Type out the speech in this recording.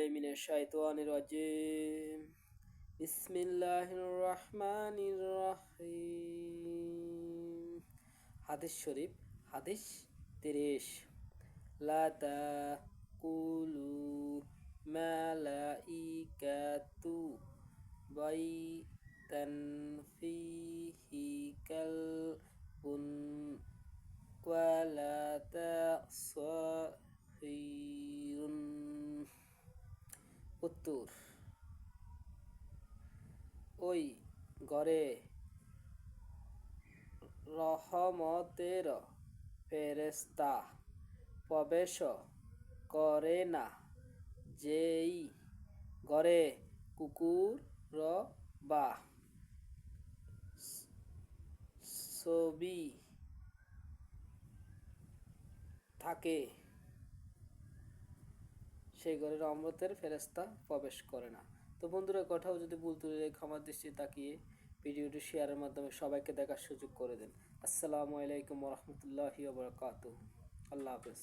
বিল্লাহি মিনাশ শাইতানির রাজিম। বিসমিল্লাহির রহমানির রহিম। হাদিস শরীফ, হাদিস 30। লা তাকুলু মালাইকাতু বাইতান ফিহি কালবুন ওয়ালা তাসহিরুন। উত্তর: ওই ঘরে রহমতের ফেরেশতা প্রবেশ করে না যেই ঘরে কুকুর বা ছবি থাকে, সেই ঘরে রহমতের ফেরেশতা প্রবেশ করে না। তো বন্ধুরা, কোথাও যদি ভুল ত্রুটি ক্ষমার দৃষ্টি তাকিয়ে ভিডিওটি শেয়ারের মাধ্যমে সবাইকে দেখার সুযোগ করে দেন। আসসালামু আলাইকুম ওয়া রাহমাতুল্লাহি ওয়া বারাকাতুহু। আল্লাহ হাফেজ।